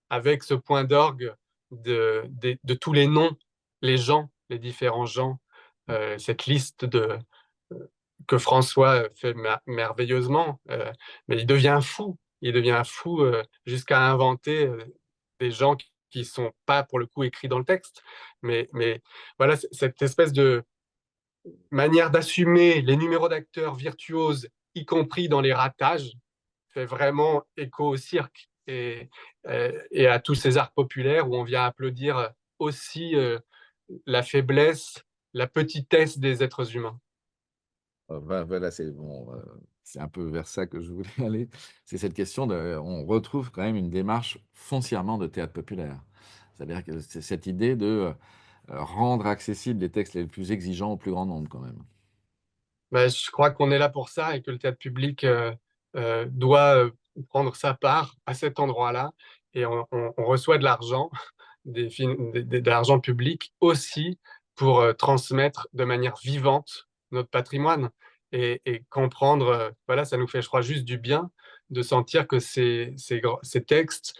avec ce point d'orgue de tous les noms, les gens, les différents gens, cette liste que François fait merveilleusement, mais il devient fou jusqu'à inventer des gens qui sont pas pour le coup écrits dans le texte, mais voilà cette espèce de manière d'assumer les numéros d'acteurs virtuoses, y compris dans les ratages, fait vraiment écho au cirque et à tous ces arts populaires où on vient applaudir aussi la faiblesse, la petitesse des êtres humains. Voilà, c'est bon, c'est un peu vers ça que je voulais aller. C'est cette question de on retrouve quand même une démarche foncièrement de théâtre populaire. C'est-à-dire que c'est cette idée de, rendre accessibles les textes les plus exigeants au plus grand nombre quand même. Bah, je crois qu'on est là pour ça et que le théâtre public doit prendre sa part à cet endroit-là. Et on reçoit de l'argent, de l'argent public aussi pour transmettre de manière vivante notre patrimoine et comprendre, voilà, ça nous fait, je crois, juste du bien de sentir que ces textes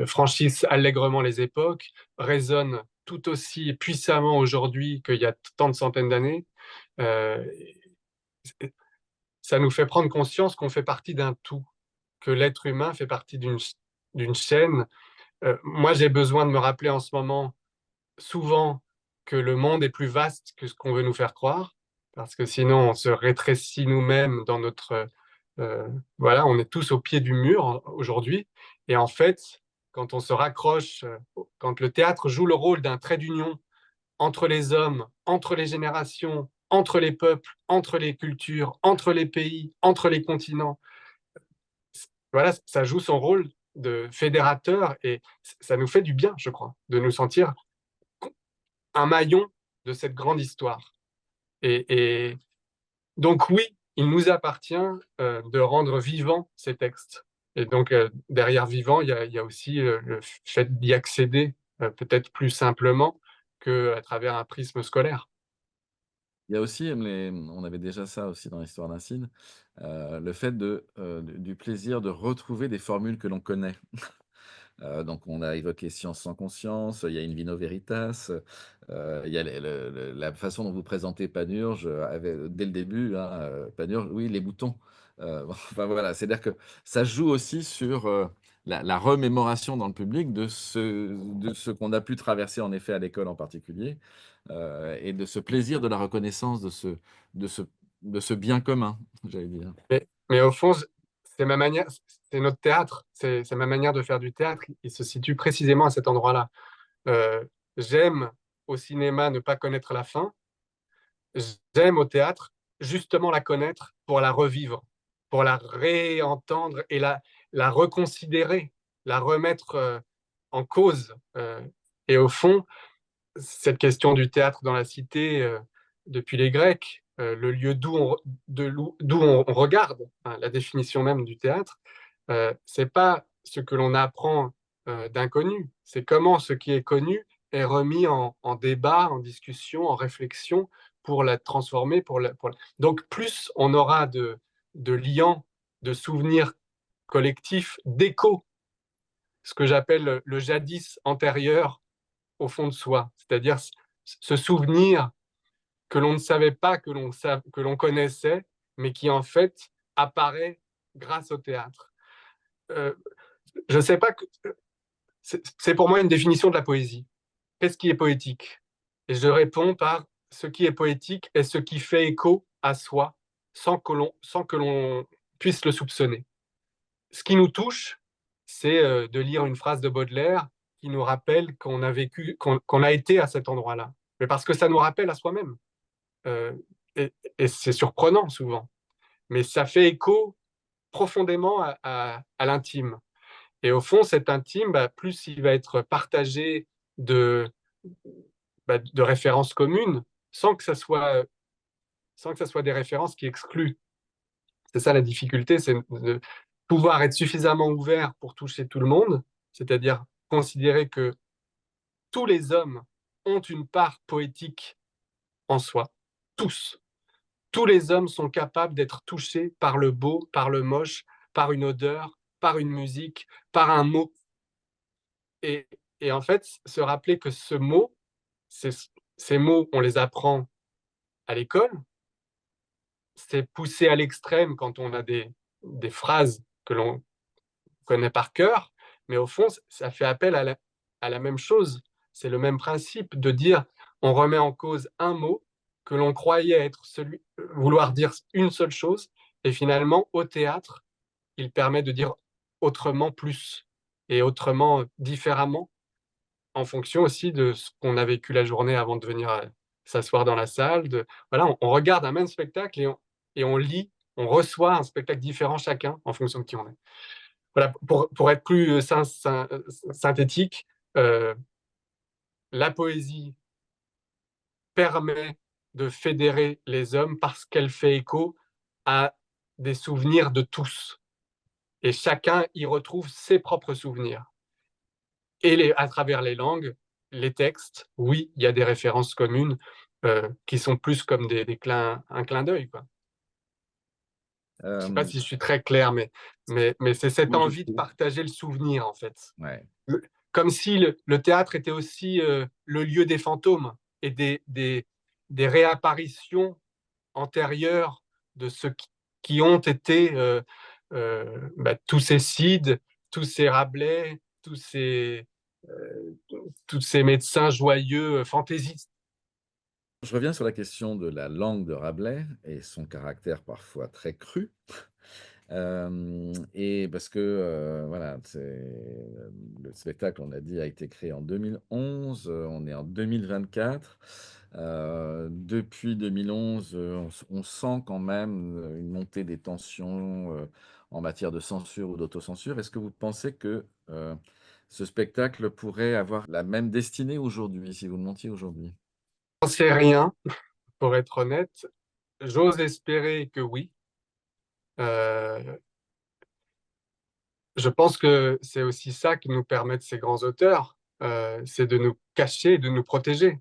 franchissent allègrement les époques, résonnent tout aussi puissamment aujourd'hui qu'il y a tant de centaines d'années. Euh, Ça nous fait prendre conscience qu'on fait partie d'un tout, que l'être humain fait partie d'une chaîne. Moi, j'ai besoin de me rappeler en ce moment souvent que le monde est plus vaste que ce qu'on veut nous faire croire, parce que sinon on se rétrécit nous-mêmes dans notre... voilà, on est tous au pied du mur aujourd'hui. Et en fait, quand on se raccroche, quand le théâtre joue le rôle d'un trait d'union entre les hommes, entre les générations, entre les peuples, entre les cultures, entre les pays, entre les continents. Voilà, ça joue son rôle de fédérateur et ça nous fait du bien, je crois, de nous sentir un maillon de cette grande histoire. Et donc oui, il nous appartient de rendre vivants ces textes. Et donc derrière vivant, il y a aussi le fait d'y accéder peut-être plus simplement qu'à travers un prisme scolaire. Il y a aussi, on avait déjà ça aussi dans l'Histoire d'un Cid, le fait du plaisir de retrouver des formules que l'on connaît. Donc on a évoqué Science sans conscience, il y a In vino veritas, il y a la façon dont vous présentez Panurge, dès le début, hein, Panurge, oui, les boutons. Enfin voilà, c'est-à-dire que ça joue aussi sur, la remémoration dans le public de ce qu'on a pu traverser en effet à l'école en particulier, et de ce plaisir de la reconnaissance de ce de ce bien commun, j'allais dire. Mais au fond, c'est ma manière, c'est notre théâtre, c'est ma manière de faire du théâtre. Il se situe précisément à cet endroit-là. Euh, J'aime au cinéma ne pas connaître la fin. J'aime au théâtre justement la connaître pour la revivre, pour la réentendre et la reconsidérer, la remettre. en cause. Et au fond, cette question du théâtre dans la cité, depuis les Grecs, le lieu d'où on regarde, hein, la définition même du théâtre, c'est pas ce que l'on apprend d'inconnu, c'est comment ce qui est connu est remis en débat, en discussion, en réflexion pour la transformer. Donc plus on aura de liants, de souvenirs collectifs, d'échos, ce que j'appelle le jadis antérieur au fond de soi, c'est-à-dire ce souvenir que l'on ne savait pas que l'on connaissait, mais qui en fait apparaît grâce au théâtre. Euh, je ne sais pas, c'est pour moi une définition de la poésie. Qu'est-ce qui est poétique? Et je réponds par ce qui est poétique est ce qui fait écho à soi sans que l'on puisse le soupçonner. Ce qui nous touche, c'est de lire une phrase de Baudelaire qui nous rappelle qu'on a vécu, qu'on a été à cet endroit-là. Mais parce que ça nous rappelle à soi-même. Euh, et c'est surprenant souvent. Mais ça fait écho profondément à l'intime. Et au fond, cet intime, bah, plus il va être partagé de, de références communes, sans que, ça soit, sans que ça soit des références qui excluent. C'est ça la difficulté, c'est de pouvoir être suffisamment ouvert pour toucher tout le monde, c'est-à-dire considérer que tous les hommes ont une part poétique en soi, tous. Tous les hommes sont capables d'être touchés par le beau, par le moche, par une odeur, par une musique, par un mot. Et, et en fait, se rappeler que ce mot, ces mots, on les apprend à l'école, c'est poussé à l'extrême quand on a des phrases que l'on connaît par cœur, mais au fond, ça fait appel à la même chose. C'est le même principe de dire, on remet en cause un mot que l'on croyait être vouloir dire une seule chose, et finalement, au théâtre, il permet de dire autrement plus et autrement différemment, en fonction aussi de ce qu'on a vécu la journée avant de venir s'asseoir dans la salle. Voilà, on regarde un même spectacle et on lit, on reçoit un spectacle différent chacun en fonction de qui on est. Voilà, pour être plus synthétique, euh, la poésie permet de fédérer les hommes parce qu'elle fait écho à des souvenirs de tous. Et chacun y retrouve ses propres souvenirs. Et à travers les langues, les textes, oui, il y a des références communes qui sont plus comme un clin d'œil, quoi. Je ne sais pas Hem, si je suis très clair, mais c'est cette moi, je envie de trouve. partager le souvenir, en fait. Ouais. Comme si le théâtre était aussi le lieu des fantômes et des réapparitions antérieures de ceux qui ont été tous ces Cides, tous ces Rabelais, euh, tous ces médecins joyeux, fantaisistes. Je reviens sur la question de la langue de Rabelais et son caractère parfois très cru. Et parce que, voilà, le spectacle, on l'a dit, a été créé en 2011, on est en 2024. Depuis 2011, on sent quand même, une montée des tensions, en matière de censure ou d'autocensure. Est-ce que vous pensez que, ce spectacle pourrait avoir la même destinée aujourd'hui, si vous le montiez aujourd'hui? J'en sais rien, pour être honnête. J'ose espérer que oui. Euh, je pense que c'est aussi ça qui nous permettent ces grands auteurs, c'est de nous cacher, de nous protéger.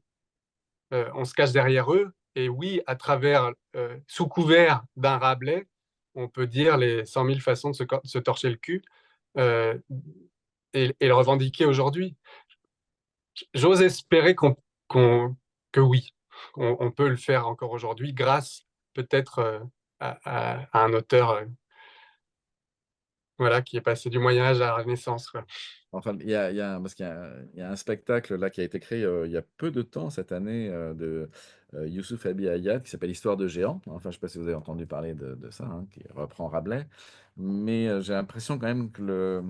On se cache derrière eux. Et oui, à travers, sous couvert d'un Rabelais, on peut dire les 100 000 façons de se torcher le cul euh, et le revendiquer aujourd'hui. J'ose espérer qu'on- que oui, on peut le faire encore aujourd'hui grâce peut-être à un auteur voilà, qui est passé du Moyen Âge à la Renaissance, quoi. Enfin, parce qu'il y a un spectacle là qui a été créé, il y a peu de temps cette année, de, Youssouf Habib Ayat qui s'appelle «Histoire de géants». Enfin, je ne sais pas si vous avez entendu parler de ça, hein, qui reprend Rabelais. Mais, j'ai l'impression quand même que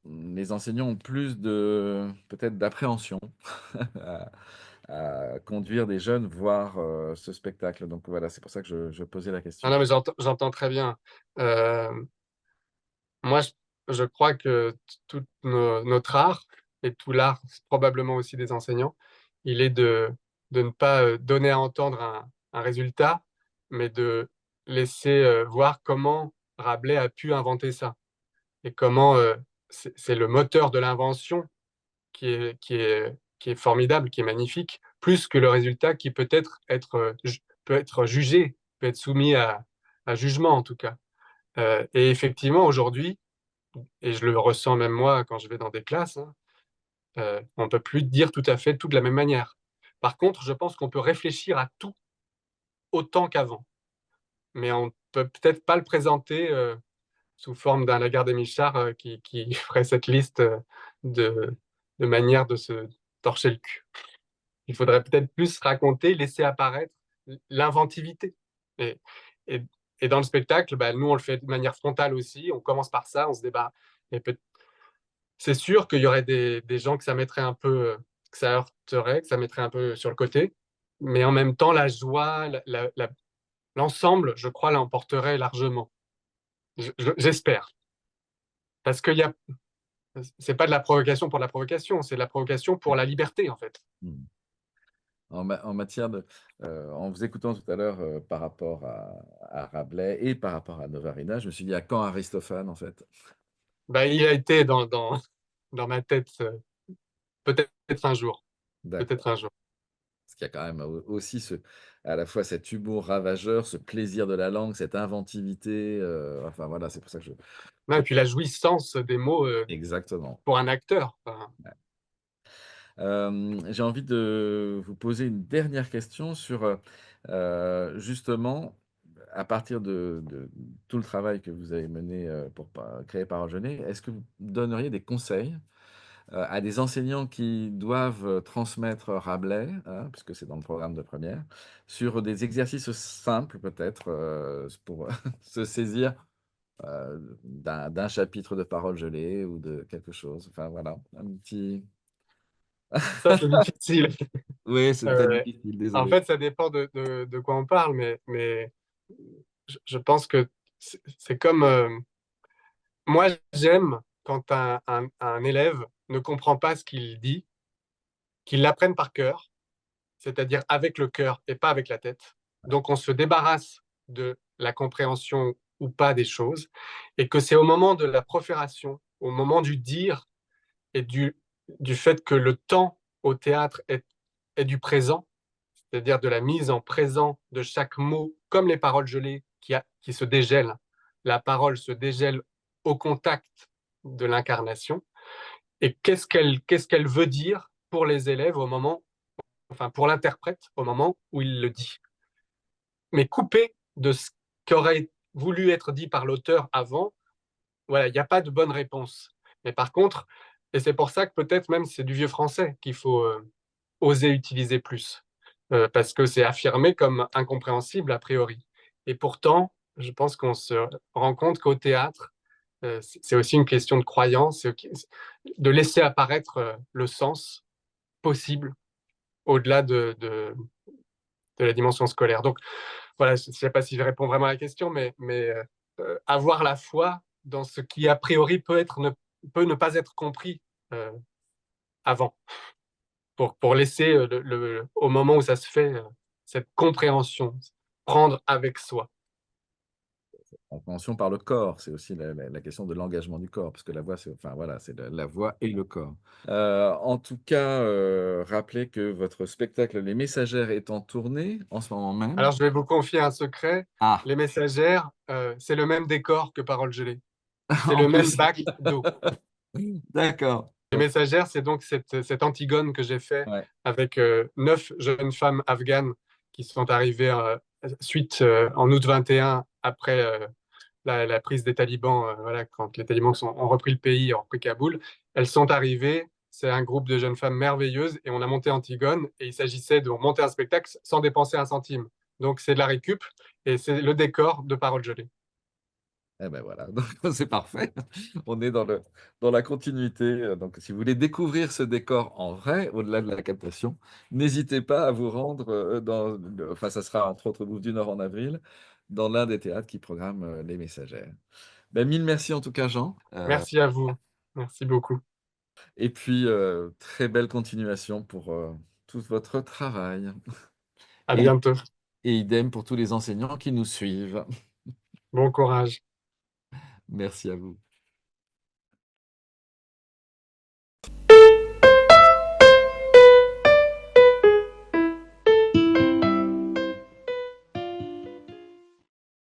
les enseignants ont plus de peut-être d'appréhension à conduire des jeunes voir, ce spectacle. Donc voilà, c'est pour ça que je posais la Ah question. non, mais j'entends très bien. Euh, moi, je crois que tout notre art, et tout l'art probablement aussi des enseignants, il est de ne pas donner à entendre un résultat, mais de laisser voir comment Rabelais a pu inventer ça, et comment c'est le moteur de l'invention qui est formidable, qui est magnifique, plus que le résultat qui peut être jugé, peut être soumis à jugement en tout cas. Et effectivement, aujourd'hui, et je le ressens même moi quand je vais dans des classes, hein, on ne peut plus dire tout à fait tout de la même manière. Par contre, je pense qu'on peut réfléchir à tout autant qu'avant, mais on ne peut peut-être pas le présenter sous forme d'un Lagarde et Michard qui ferait cette liste de, de manières de se torcher le cul. Il faudrait peut-être plus raconter, laisser apparaître l'inventivité. Et, et, et dans le spectacle, bah, nous, on le fait de manière frontale aussi. On commence par ça, on se débat. Et c'est sûr qu'il y aurait des gens que ça mettrait un peu, que ça heurterait, que ça mettrait un peu sur le côté. Mais en même temps, la joie, l'ensemble, je crois, l'emporterait largement. J'espère. Parce que c'est pas de la provocation pour la provocation, c'est de la provocation pour la liberté, en fait. Mmh. En matière de en vous écoutant tout à l'heure, par rapport à Rabelais et par rapport à Novarina, je me suis dit: «À quand Aristophane?» en fait. Bah, il a été dans ma tête, peut-être un jour. Peut-être D'accord. un jour. Parce qu'il y a quand même aussi à la fois cet humour ravageur, ce plaisir de la langue, cette inventivité, enfin voilà, c'est pour ça que Non, je et puis la jouissance des mots exactement. pour un acteur. Enfin, Ouais. J'ai envie de vous poser une dernière question sur, justement, à partir de tout le travail que vous avez mené, pour créer Parole Jelée, est-ce que vous donneriez des conseils, à des enseignants qui doivent, transmettre Rabelais, hein, puisque c'est dans le programme de première, sur des exercices simples peut-être, pour se saisir, d'un chapitre de Parole Jelée ou de quelque chose? Enfin voilà, un petit ça, c'est difficile. oui, c'est peut-être Euh, difficile, En désolé. fait, ça dépend de quoi on parle, mais je pense que c'est comme... moi, j'aime quand un élève ne comprend pas ce qu'il dit, qu'il l'apprenne par cœur, c'est-à-dire avec le cœur et pas avec la tête. Donc, on se débarrasse de la compréhension ou pas des choses, et que c'est au moment de la profération, au moment du dire et du fait que le temps au théâtre est du présent, c'est-à-dire de la mise en présent de chaque mot, comme les paroles gelées qui se dégèlent. La parole se dégèle au contact de l'incarnation. Et qu'est-ce qu'elle veut dire pour les élèves au moment, enfin pour l'interprète au moment où il le dit. Mais coupé de ce qui aurait voulu être dit par l'auteur avant, voilà, il n'y a pas de bonne réponse. Mais par contre, et c'est pour ça que peut-être même c'est du vieux français qu'il faut oser utiliser plus, parce que c'est affirmé comme incompréhensible a priori. Et pourtant, je pense qu'on se rend compte qu'au théâtre, c'est aussi une question de croyance, de laisser apparaître le sens possible au-delà de la dimension scolaire. Donc voilà, je ne sais pas si je réponds vraiment à la question, mais avoir la foi dans ce qui a priori peut ne pas être compris euh, avant, pour laisser au moment où ça se fait cette compréhension, prendre avec soi. Compréhension par le corps, c'est aussi la question de l'engagement du corps, parce que la voix, c'est enfin voilà, c'est la voix et le corps. En tout cas, rappelez que votre spectacle Les Messagères est en tournée en ce moment même. Alors je vais vous confier un secret, Ah! les messagères, c'est le même décor que Parole gelée, c'est En le même plus. bac d'eau. D'accord. Les messagères, c'est donc cette Antigone que j'ai fait Ouais. avec 9 jeunes femmes afghanes qui sont arrivées en août 21 après la prise des talibans, voilà, quand les talibans ont repris le pays, ont repris Kaboul. Elles sont arrivées, c'est un groupe de jeunes femmes merveilleuses et on a monté Antigone et il s'agissait de monter un spectacle sans dépenser un centime. Donc c'est de la récup et c'est le décor de Parole gelée. Eh ben voilà, donc c'est parfait. On est dans la continuité, donc si vous voulez découvrir ce décor en vrai, au-delà de la captation, n'hésitez pas à vous rendre, dans le enfin ça sera entre autres Bouffe du Nord en avril, dans l'un des théâtres qui programme, Les Messagères. Bah, mille merci en tout cas Jean, Merci à vous. Merci beaucoup. et puis, très belle continuation pour, tout votre travail À et bientôt. et idem pour tous les enseignants qui nous suivent. Bon courage. Merci à vous.